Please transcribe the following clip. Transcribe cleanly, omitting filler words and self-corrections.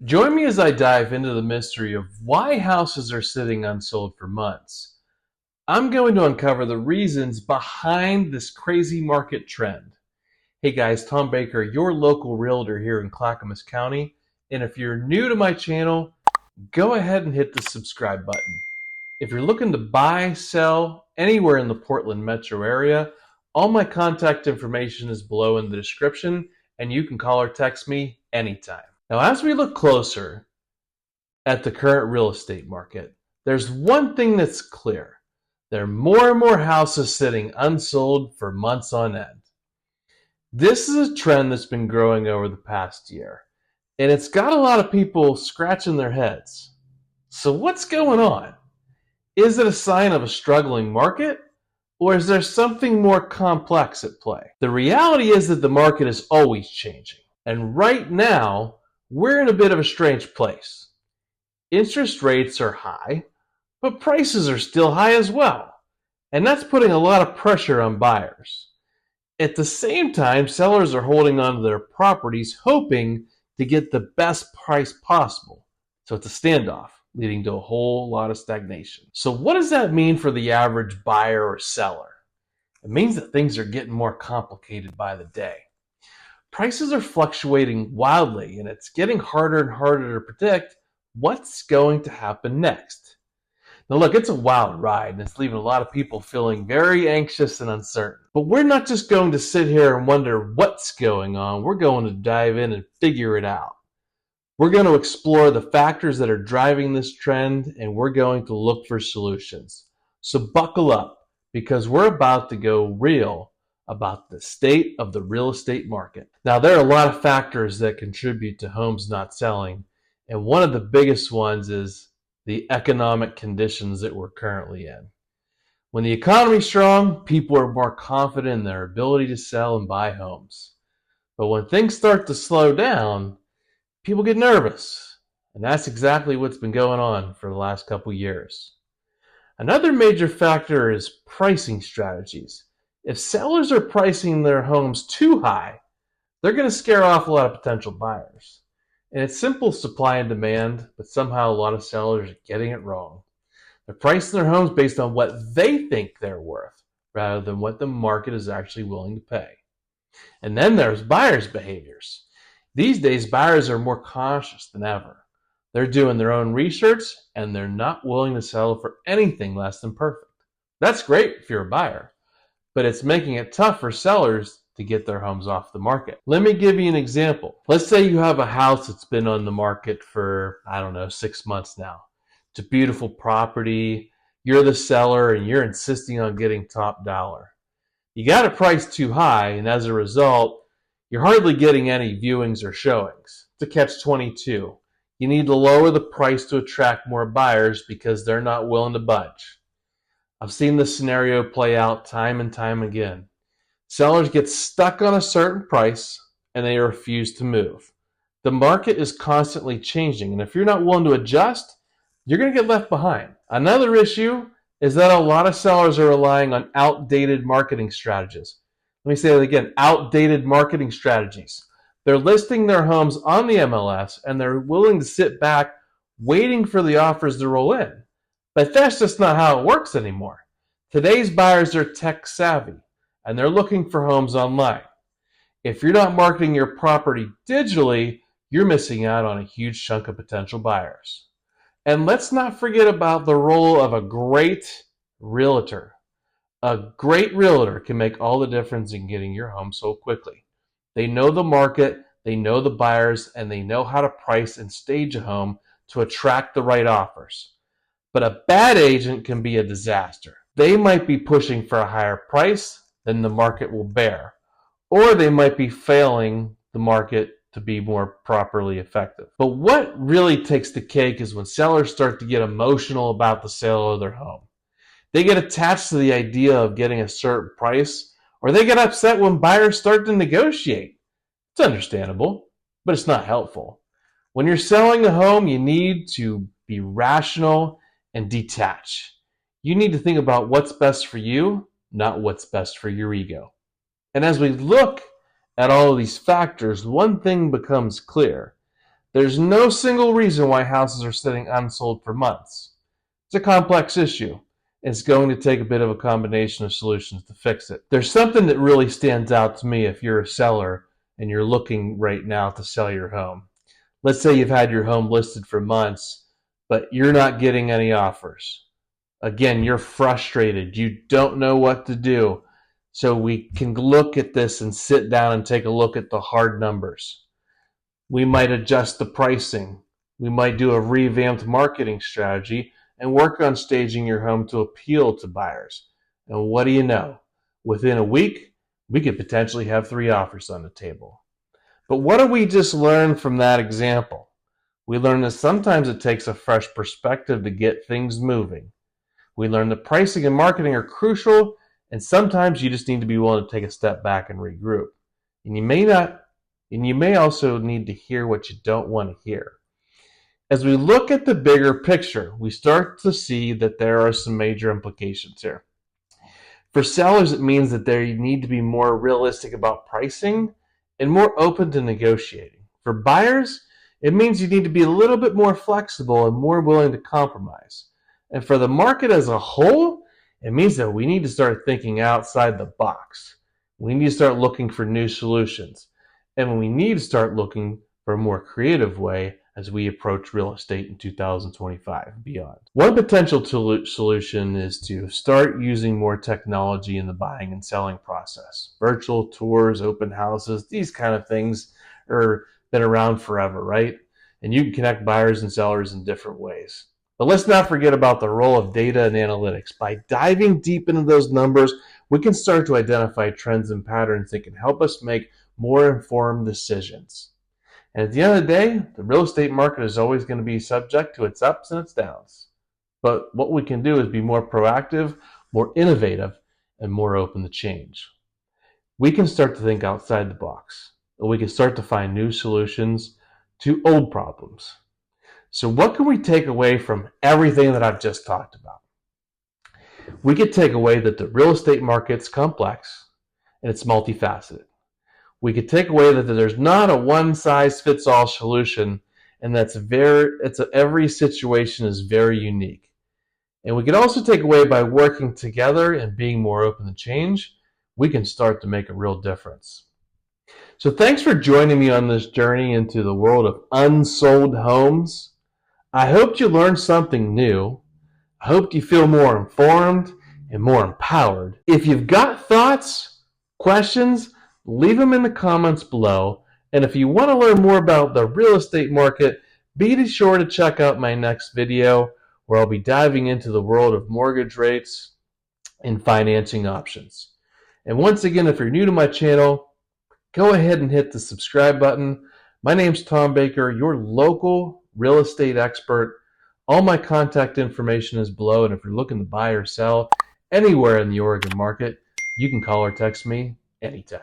Join me as I dive into the mystery of why houses are sitting unsold for months. I'm going to uncover the reasons behind this crazy market trend. Hey guys, Tom Baker, your local realtor here in Clackamas County. And if you're new to my channel, go ahead and hit the subscribe button. If you're looking to buy, sell anywhere in the Portland metro area, all my contact information is below in the description, and you can call or text me anytime. Now, as we look closer at the current real estate market, there's one thing that's clear. There are more and more houses sitting unsold for months on end. This is a trend that's been growing over the past year, and it's got a lot of people scratching their heads. So what's going on? Is it a sign of a struggling market, or is there something more complex at play? The reality is that the market is always changing, and right now, we're in a bit of a strange place. Interest rates are high, but prices are still high as well, and that's putting a lot of pressure on buyers. At the same time, sellers are holding on to their properties, hoping to get the best price possible. So it's a standoff, leading to a whole lot of stagnation. So what does that mean for the average buyer or seller? It means that things are getting more complicated by the day. Prices are fluctuating wildly, and it's getting harder and harder to predict what's going to happen next. Now look, it's a wild ride, and it's leaving a lot of people feeling very anxious and uncertain. But we're not just going to sit here and wonder what's going on. We're going to dive in and figure it out. We're going to explore the factors that are driving this trend, and we're going to look for solutions. So buckle up, because we're about to go real about the state of the real estate market. Now, there are a lot of factors that contribute to homes not selling, and one of the biggest ones is the economic conditions that we're currently in. When the economy's strong, people are more confident in their ability to sell and buy homes. But when things start to slow down, people get nervous, and that's exactly what's been going on for the last couple years. Another major factor is pricing strategies. If sellers are pricing their homes too high, they're going to scare off a lot of potential buyers. And it's simple supply and demand, but somehow a lot of sellers are getting it wrong. They're pricing their homes based on what they think they're worth, rather than what the market is actually willing to pay. And then there's buyers' behaviors. These days, buyers are more cautious than ever. They're doing their own research, and they're not willing to sell for anything less than perfect. That's great if you're a buyer, but it's making it tough for sellers to get their homes off the market. Let me give you an example. Let's say you have a house that's been on the market for, 6 months now. It's a beautiful property. You're the seller, and you're insisting on getting top dollar. You got it priced too high, and as a result, you're hardly getting any viewings or showings. It's a catch-22. You need to lower the price to attract more buyers because they're not willing to budge. I've seen this scenario play out time and time again. Sellers get stuck on a certain price and they refuse to move. The market is constantly changing, and if you're not willing to adjust, you're going to get left behind. Another issue is that a lot of sellers are relying on outdated marketing strategies. Let me say that again, outdated marketing strategies. They're listing their homes on the MLS, and they're willing to sit back waiting for the offers to roll in. But that's just not how it works anymore. Today's buyers are tech savvy, and they're looking for homes online. If you're not marketing your property digitally, you're missing out on a huge chunk of potential buyers. And let's not forget about the role of a great realtor. A great realtor can make all the difference in getting your home sold quickly. They know the market, they know the buyers, and they know how to price and stage a home to attract the right offers. But a bad agent can be a disaster. They might be pushing for a higher price than the market will bear, or they might be failing the market to be more properly effective. But what really takes the cake is when sellers start to get emotional about the sale of their home. They get attached to the idea of getting a certain price, or they get upset when buyers start to negotiate. It's understandable, but it's not helpful. When you're selling a home, you need to be rational and detach. You need to think about what's best for you, not what's best for your ego. And as we look at all of these factors, one thing becomes clear. There's no single reason why houses are sitting unsold for months. It's a complex issue. It's going to take a bit of a combination of solutions to fix it. There's something that really stands out to me if you're a seller and you're looking right now to sell your home. Let's say you've had your home listed for months, but you're not getting any offers. Again, you're frustrated. You don't know what to do. So we can look at this and sit down and take a look at the hard numbers. We might adjust the pricing. We might do a revamped marketing strategy and work on staging your home to appeal to buyers. And what do you know? Within a week, we could potentially have 3 offers on the table. But what did we just learn from that example? We learned that sometimes it takes a fresh perspective to get things moving. We learned that pricing and marketing are crucial, and sometimes you just need to be willing to take a step back and regroup. And you may also need to hear what you don't want to hear. As we look at the bigger picture, we start to see that there are some major implications here. For sellers, it means that they need to be more realistic about pricing and more open to negotiating. For buyers, it means you need to be a little bit more flexible and more willing to compromise. And for the market as a whole, it means that we need to start thinking outside the box. We need to start looking for new solutions. And we need to start looking for a more creative way as we approach real estate in 2025 and beyond. One potential solution is to start using more technology in the buying and selling process. Virtual tours, open houses, these kind of things are been around forever, right? And you can connect buyers and sellers in different ways. But let's not forget about the role of data and analytics. By diving deep into those numbers, we can start to identify trends and patterns that can help us make more informed decisions. And at the end of the day, the real estate market is always going to be subject to its ups and its downs. But what we can do is be more proactive, more innovative, and more open to change. We can start to think outside the box, and we can start to find new solutions to old problems. So what can we take away from everything that I've just talked about? We could take away that the real estate market's complex and it's multifaceted. We could take away that there's not a one-size-fits-all solution, and every situation is very unique. And we could also take away by working together and being more open to change, we can start to make a real difference. So thanks for joining me on this journey into the world of unsold homes. I hope you learned something new. I hope you feel more informed and more empowered. If you've got thoughts, questions, leave them in the comments below. And if you want to learn more about the real estate market, be sure to check out my next video where I'll be diving into the world of mortgage rates and financing options. And once again, if you're new to my channel, go ahead and hit the subscribe button. My name's Tom Baker, your local real estate expert. All my contact information is below, and if you're looking to buy or sell anywhere in the Oregon market, you can call or text me anytime.